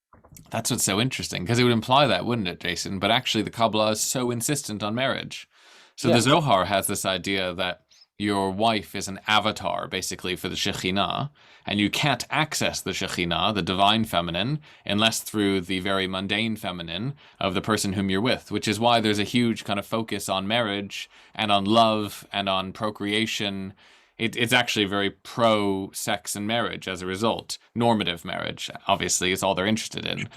That's what's so interesting, because it would imply that, wouldn't it, Jason? But actually the Kabbalah is so insistent on marriage. So the Zohar has this idea that your wife is an avatar, basically, for the Shekhinah, and you can't access the Shekhinah, the divine feminine, unless through the very mundane feminine of the person whom you're with, which is why there's a huge kind of focus on marriage and on love and on procreation. It's actually very pro-sex and marriage as a result. Normative marriage, obviously, is all they're interested in.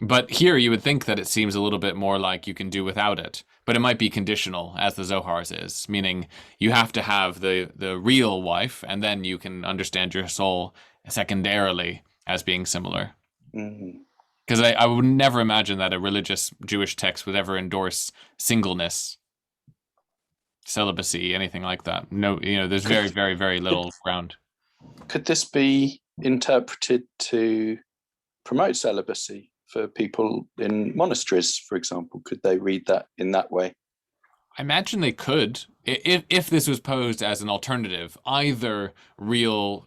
But here you would think that it seems a little bit more like you can do without it. But it might be conditional, as the Zohar's is, meaning you have to have the real wife, and then you can understand your soul secondarily as being similar. Because I would never imagine that a religious Jewish text would ever endorse singleness, celibacy, anything like that. No, you know, there's very, very, very little ground. Could this be interpreted to promote celibacy for people in monasteries, for example? Could they read that in that way? I imagine they could, if this was posed as an alternative, either real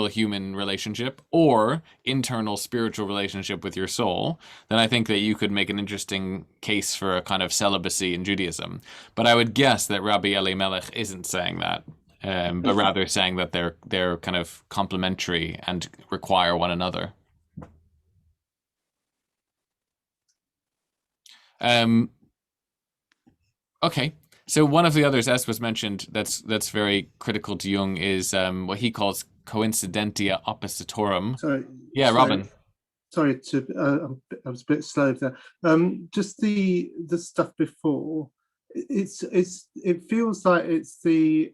human relationship or internal spiritual relationship with your soul, then I think that you could make an interesting case for a kind of celibacy in Judaism. But I would guess that Rabbi Elimelech isn't saying that, but rather saying that they're kind of complementary and require one another. Okay, so one of the others, as was mentioned, that's very critical to Jung is what he calls coincidentia oppositorum. Sorry. Yeah, Robin. Sorry I was a bit slow there. Just the stuff before. It feels like it's the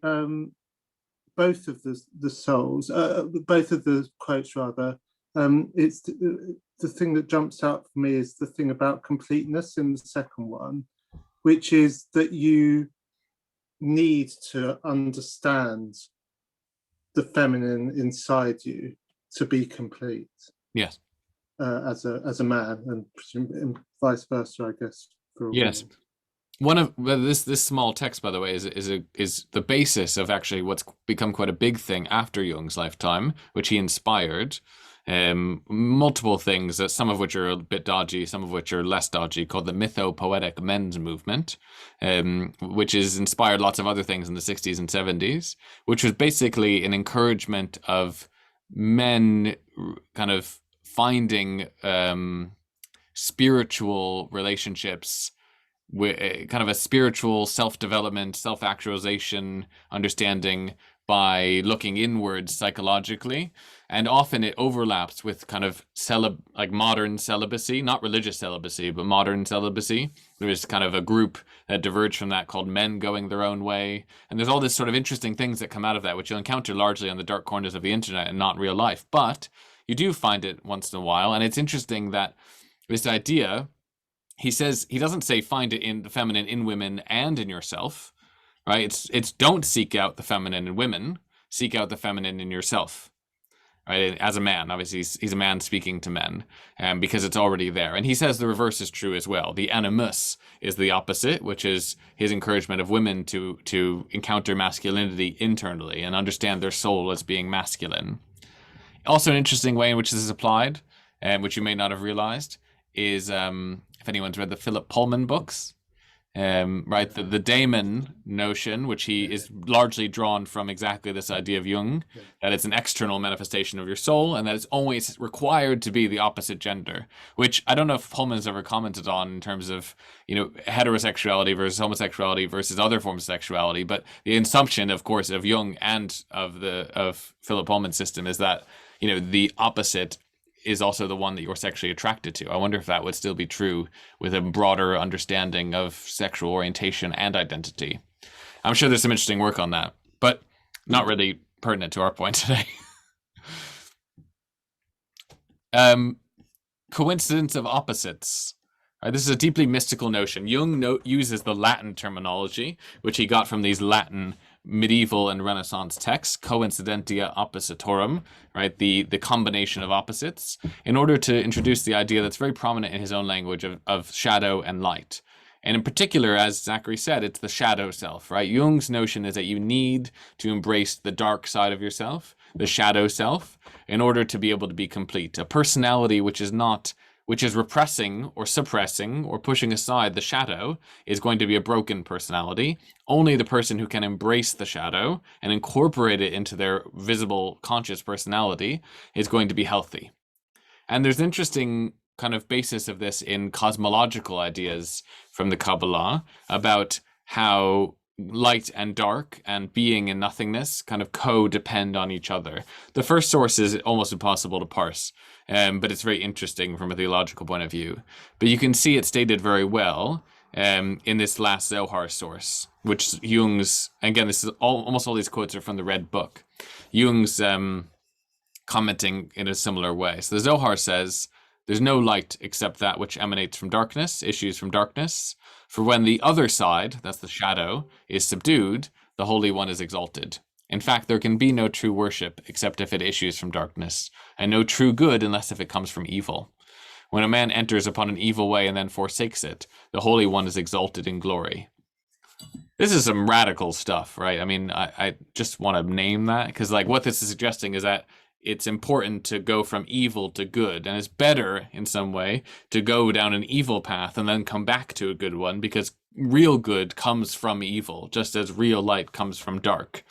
both of the souls, both of the quotes rather. It's the thing that jumps out for me is the thing about completeness in the second one, which is that you need to understand the feminine inside you to be complete. Yes. As a man, and vice versa, I guess. Yes. One of this small text, by the way, is the basis of actually what's become quite a big thing after Jung's lifetime, which he inspired. Multiple things, some of which are a bit dodgy, some of which are less dodgy, called the mytho-poetic men's movement, which has inspired lots of other things in the 60s and 70s, which was basically an encouragement of men kind of finding spiritual relationships, with kind of a spiritual self-development, self-actualization understanding by looking inwards psychologically. And often it overlaps with kind of modern celibacy, not religious celibacy, but modern celibacy. There's kind of a group that diverged from that called Men Going Their Own Way. And there's all this sort of interesting things that come out of that, which you'll encounter largely on the dark corners of the internet and not in real life. But you do find it once in a while. And it's interesting that this idea, he says, he doesn't say find it in the feminine in women and in yourself, right? It's don't seek out the feminine in women, seek out the feminine in yourself. Right, as a man, obviously he's a man speaking to men, because it's already there. And he says the reverse is true as well. The animus is the opposite, which is his encouragement of women to encounter masculinity internally and understand their soul as being masculine. Also, an interesting way in which this is applied, which you may not have realized, is if anyone's read the Philip Pullman books. Right, the daemon notion, which he is largely drawn from exactly this idea of Jung, that it's an external manifestation of your soul, and that it's always required to be the opposite gender, which I don't know if Pullman's ever commented on in terms of, you know, heterosexuality versus homosexuality versus other forms of sexuality. But the assumption, of course, of Jung and of Philip Pullman's system is that, you know, the opposite is also the one that you're sexually attracted to. I wonder if that would still be true with a broader understanding of sexual orientation and identity. I'm sure there's some interesting work on that, but not really pertinent to our point today. Coincidence of opposites. Right, this is a deeply mystical notion. Jung uses the Latin terminology, which he got from these Latin medieval and Renaissance texts, coincidentia oppositorum, right, the combination of opposites, in order to introduce the idea that's very prominent in his own language of shadow and light. And in particular, as Zachary said, it's the shadow self, right? Jung's notion is that you need to embrace the dark side of yourself, the shadow self, in order to be able to be complete. A personality which is repressing or suppressing or pushing aside the shadow is going to be a broken personality. Only the person who can embrace the shadow and incorporate it into their visible conscious personality is going to be healthy. And there's interesting kind of basis of this in cosmological ideas from the Kabbalah about how light and dark and being and nothingness kind of co-depend on each other. The first source is almost impossible to parse, but it's very interesting from a theological point of view. But you can see it stated very well in this last Zohar source, which Jung's, again, this is almost all these quotes are from the Red Book. Jung's commenting in a similar way. So the Zohar says, "There's no light except that which emanates from darkness, issues from darkness. For when the other side, that's the shadow, is subdued, the Holy One is exalted. In fact, there can be no true worship except if it issues from darkness, and no true good unless if it comes from evil. When a man enters upon an evil way and then forsakes it, the Holy One is exalted in glory." This is some radical stuff, right? I mean, I just want to name that, because like what this is suggesting is that it's important to go from evil to good, and it's better in some way to go down an evil path and then come back to a good one, because real good comes from evil, just as real light comes from dark.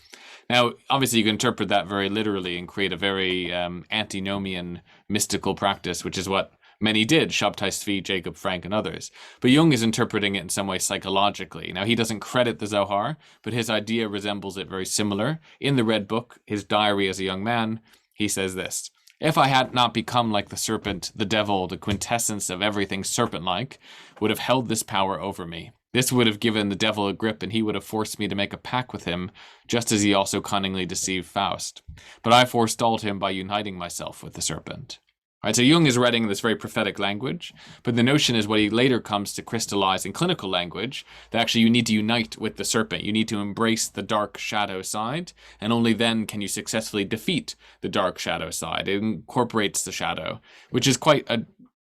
Now, obviously, you can interpret that very literally and create a very antinomian mystical practice, which is what many did, Shabtai Tzvi, Jacob Frank, and others. But Jung is interpreting it in some way psychologically. Now, he doesn't credit the Zohar, but his idea resembles it very similar. In the Red Book, his diary as a young man, he says this: "If I had not become like the serpent, the devil, the quintessence of everything serpent-like, would have held this power over me. This would have given the devil a grip, and he would have forced me to make a pact with him, just as he also cunningly deceived Faust. But I forestalled him by uniting myself with the serpent." Right, so Jung is writing this very prophetic language, but the notion is what he later comes to crystallize in clinical language, that actually you need to unite with the serpent. You need to embrace the dark shadow side, and only then can you successfully defeat the dark shadow side. It incorporates the shadow, which is quite a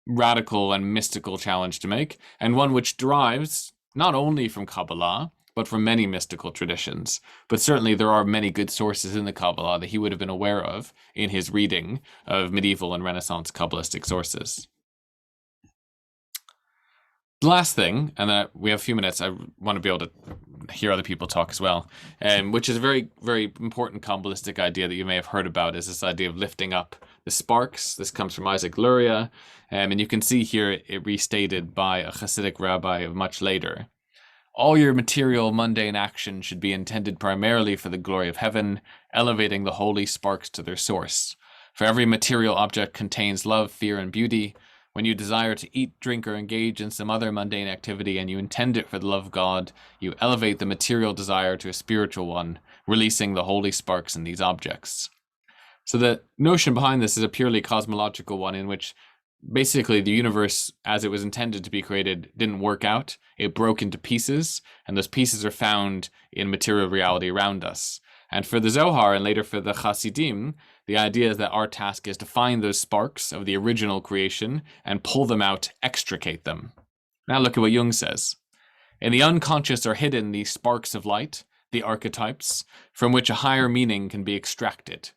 radical and mystical challenge to make, and one which derives not only from Kabbalah, but from many mystical traditions. But certainly there are many good sources in the Kabbalah that he would have been aware of in his reading of medieval and Renaissance Kabbalistic sources. The last thing, and we have a few minutes, I want to be able to hear other people talk as well, which is a very, very important Kabbalistic idea that you may have heard about, is this idea of lifting up the sparks. This comes from Isaac Luria, and you can see here it restated by a Hasidic rabbi of much later. "All your material, mundane action should be intended primarily for the glory of heaven, elevating the holy sparks to their source. For every material object contains love, fear, and beauty. When you desire to eat, drink, or engage in some other mundane activity and you intend it for the love of God, you elevate the material desire to a spiritual one, releasing the holy sparks in these objects." So the notion behind this is a purely cosmological one, in which basically the universe as it was intended to be created didn't work out. It broke into pieces, and those pieces are found in material reality around us. And for the Zohar and later for the Hasidim, the idea is that our task is to find those sparks of the original creation and pull them out, extricate them. Now look at what Jung says. "In the unconscious are hidden these sparks of light, the archetypes, from which a higher meaning can be extracted."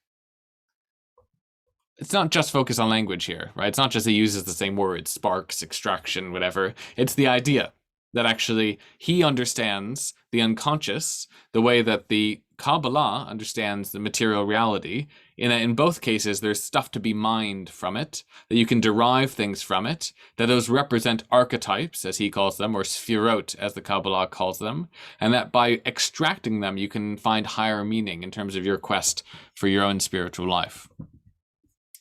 it's not just focus on language here, right? It's not just he uses the same words, sparks, extraction, whatever. It's the idea that actually he understands the unconscious the way that the Kabbalah understands the material reality. In both cases, there's stuff to be mined from it, that you can derive things from it, that those represent archetypes, as he calls them, or sphirot, as the Kabbalah calls them, and that by extracting them, you can find higher meaning in terms of your quest for your own spiritual life.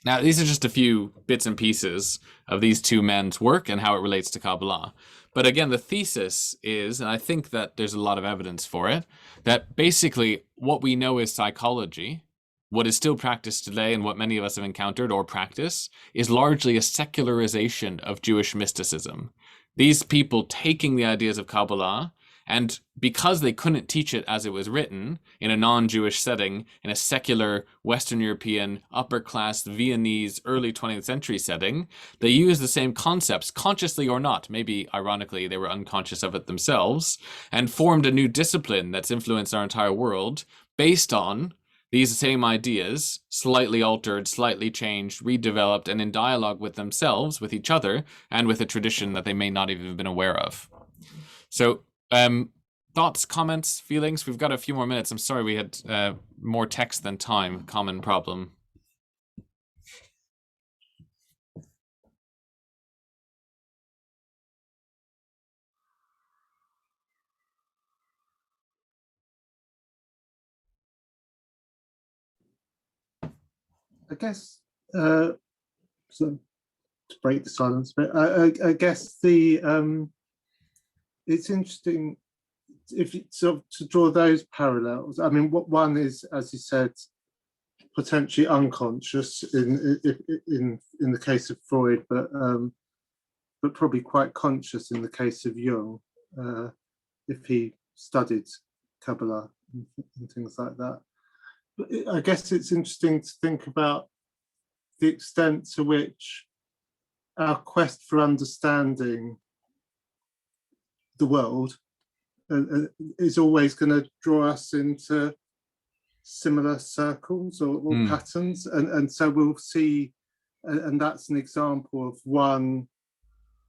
Now, these are just a few bits and pieces of these two men's work and how it relates to Kabbalah. But again, the thesis is, and I think that there's a lot of evidence for it, that basically what we know is psychology, what is still practiced today and what many of us have encountered or practice, is largely a secularization of Jewish mysticism. These people taking the ideas of Kabbalah, and because they couldn't teach it as it was written in a non-Jewish setting, in a secular Western European, upper-class Viennese, early 20th century setting, they used the same concepts, consciously or not, maybe ironically they were unconscious of it themselves, and formed a new discipline that's influenced our entire world based on these same ideas, slightly altered, slightly changed, redeveloped, and in dialogue with themselves, with each other, and with a tradition that they may not even have been aware of. So, thoughts, comments, feelings? We've got a few more minutes. I'm sorry we had more text than time. Common problem. I guess, so to break the silence a bit, I guess it's interesting if you, to draw those parallels. I mean, what one is, as you said, potentially unconscious in the case of Freud, but probably quite conscious in the case of Jung, if he studied Kabbalah and things like that. But I guess it's interesting to think about the extent to which our quest for understanding the world is always going to draw us into similar circles or patterns, and so we'll see, and that's an example of one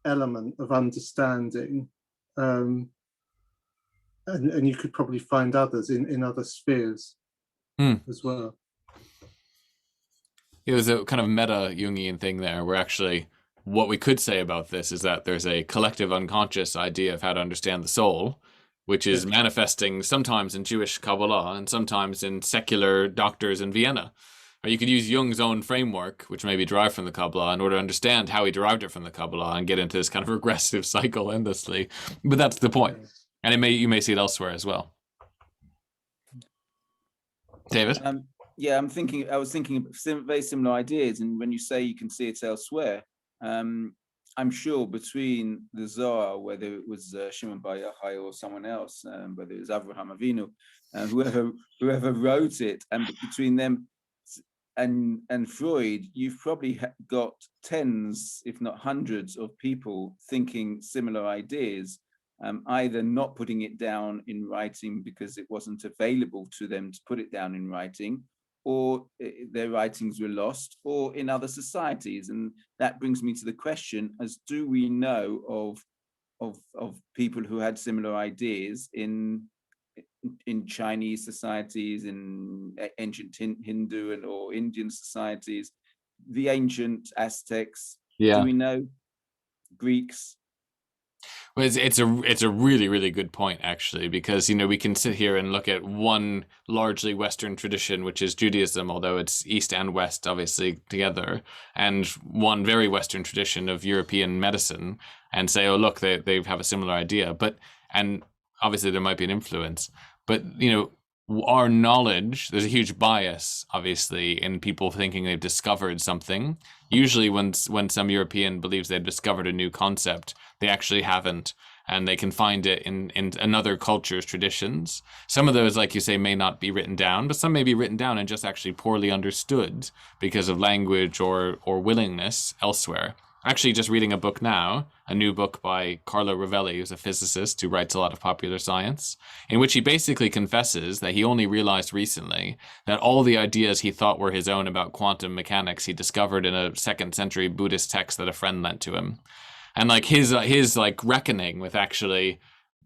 element of understanding, and you could probably find others in other spheres as well. It was a kind of meta Jungian thing there, where actually what we could say about this is that there's a collective unconscious idea of how to understand the soul, which is manifesting sometimes in Jewish Kabbalah and sometimes in secular doctors in Vienna. Or you could use Jung's own framework, which may be derived from the Kabbalah, in order to understand how he derived it from the Kabbalah and get into this kind of regressive cycle endlessly. But that's the point. And you may see it elsewhere as well. David? Yeah, I was thinking of very similar ideas. And when you say you can see it elsewhere, I'm sure between the Zohar, whether it was Shimon Bar Yochai or someone else, whether it was Avraham Avinu, whoever wrote it, and between them and Freud, you've probably got tens, if not hundreds, of people thinking similar ideas, either not putting it down in writing because it wasn't available to them to put it down in writing, or their writings were lost, or in other societies. And that brings me to the question, as do we know of people who had similar ideas in Chinese societies, in ancient Hindu or Indian societies, the ancient Aztecs? Do we know Greeks? Well, it's a really, really good point, actually, because, we can sit here and look at one largely Western tradition, which is Judaism, although it's East and West, obviously, together, and one very Western tradition of European medicine, and say, oh, look, they have a similar idea. And obviously there might be an influence, but, our knowledge, there's a huge bias, obviously, in people thinking they've discovered something. Usually when some European believes they've discovered a new concept, they actually haven't, and they can find it in another culture's traditions. Some of those, like you say, may not be written down, but some may be written down and just actually poorly understood because of language or willingness elsewhere. Actually, just reading a book now, a new book by Carlo Rovelli, who's a physicist who writes a lot of popular science, in which he basically confesses that he only realized recently that all the ideas he thought were his own about quantum mechanics he discovered in a 2nd century Buddhist text that a friend lent to him. And like his like reckoning with actually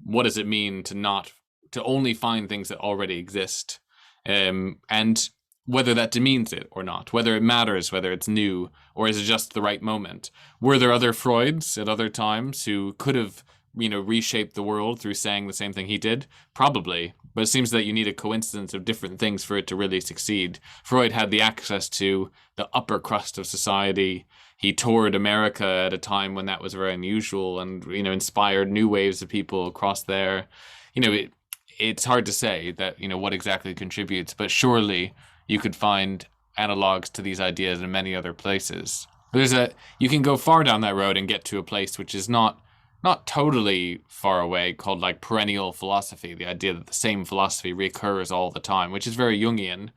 what does it mean to only find things that already exist, and whether that demeans it or not, whether it matters, whether it's new, or is it just the right moment? Were there other Freuds at other times who could have, reshaped the world through saying the same thing he did? Probably, but it seems that you need a coincidence of different things for it to really succeed. Freud had the access to the upper crust of society. He toured America at a time when that was very unusual and, inspired new waves of people across there. It's hard to say that, what exactly contributes, but surely you could find analogs to these ideas in many other places. You can go far down that road and get to a place which is not totally far away, called like perennial philosophy, the idea that the same philosophy reoccurs all the time, which is very Jungian,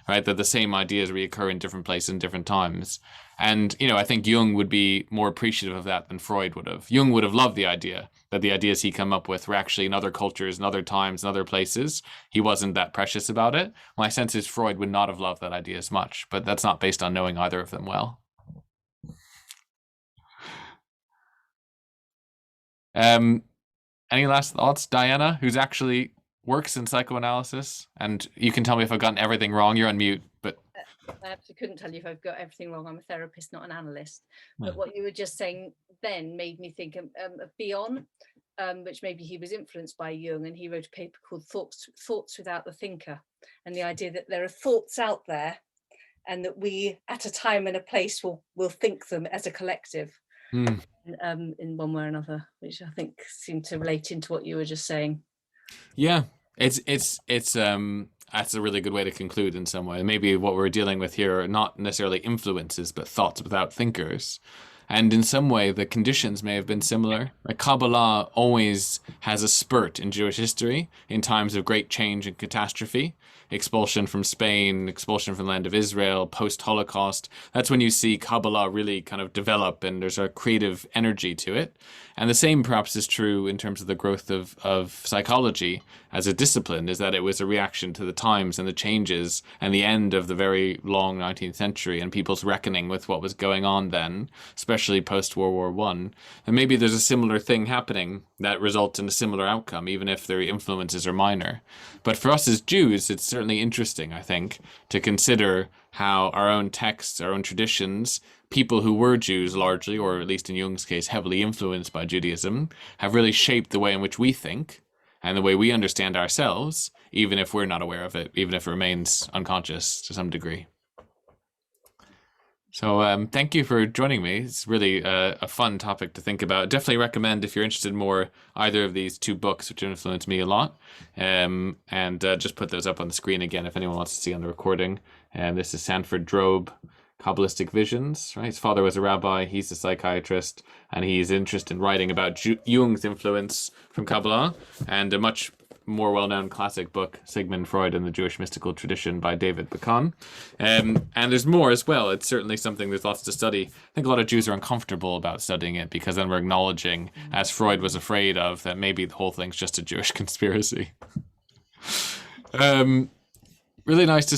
right? That the same ideas reoccur in different places and different times. And, I think Jung would be more appreciative of that than Freud would have. Jung would have loved the idea that the ideas he come up with were actually in other cultures, in other times, in other places. He wasn't that precious about it. My sense is Freud would not have loved that idea as much, but that's not based on knowing either of them well. Any last thoughts? Diana, who's actually works in psychoanalysis, and you can tell me if I've gotten everything wrong. You're on mute, but I actually couldn't tell you if I've got everything wrong. I'm a therapist, not an analyst. But what you were just saying then made me think of Bion, which maybe he was influenced by Jung, and he wrote a paper called Thoughts Without the Thinker, and the idea that there are thoughts out there and that we at a time and a place will think them as a collective in one way or another, which I think seemed to relate into what you were just saying. Yeah, it's that's a really good way to conclude in some way. Maybe what we're dealing with here are not necessarily influences, but thoughts without thinkers. And in some way, the conditions may have been similar. Like Kabbalah always has a spurt in Jewish history in times of great change and catastrophe. Expulsion from Spain, expulsion from the land of Israel, post-Holocaust. That's when you see Kabbalah really kind of develop and there's a creative energy to it. And the same perhaps is true in terms of the growth of psychology as a discipline, is that it was a reaction to the times and the changes and the end of the very long 19th century and people's reckoning with what was going on then, especially post-World War I. And maybe there's a similar thing happening that results in a similar outcome, even if their influences are minor. But for us as Jews, it's certainly interesting, I think, to consider how our own texts, our own traditions, people who were Jews largely, or at least in Jung's case, heavily influenced by Judaism, have really shaped the way in which we think and the way we understand ourselves, even if we're not aware of it, even if it remains unconscious to some degree. So thank you for joining me. It's really a fun topic to think about. Definitely recommend, if you're interested in more, either of these two books, which influenced me a lot. And just put those up on the screen again if anyone wants to see on the recording. And this is Sanford Drobe, Kabbalistic Visions. Right? His father was a rabbi, he's a psychiatrist, and he's interested in writing about Jung's influence from Kabbalah, and a much more well-known classic book, Sigmund Freud and the Jewish Mystical Tradition by David Bacon. And there's more as well. It's certainly something there's lots to study. I think a lot of Jews are uncomfortable about studying it because then we're acknowledging, as Freud was afraid of, that maybe the whole thing's just a Jewish conspiracy. Really nice to